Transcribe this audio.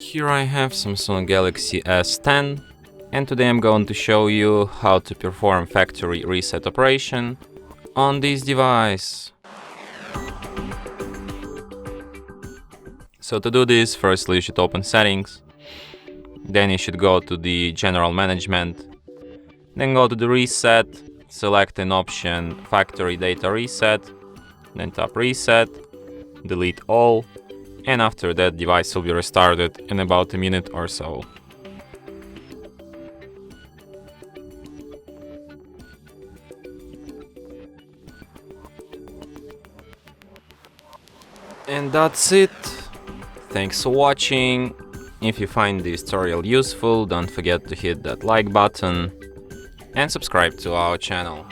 Here I have Samsung Galaxy S10, and today I'm going to show you how to perform factory reset operation on this device. So to do this, firstly you should open settings, then you should go to the general management, then go to the reset, select an option factory data reset, then tap reset, delete all, and after that device will be restarted in about a minute or so. And that's it. Thanks for watching. If you find this tutorial useful, don't forget to hit that like button and subscribe to our channel.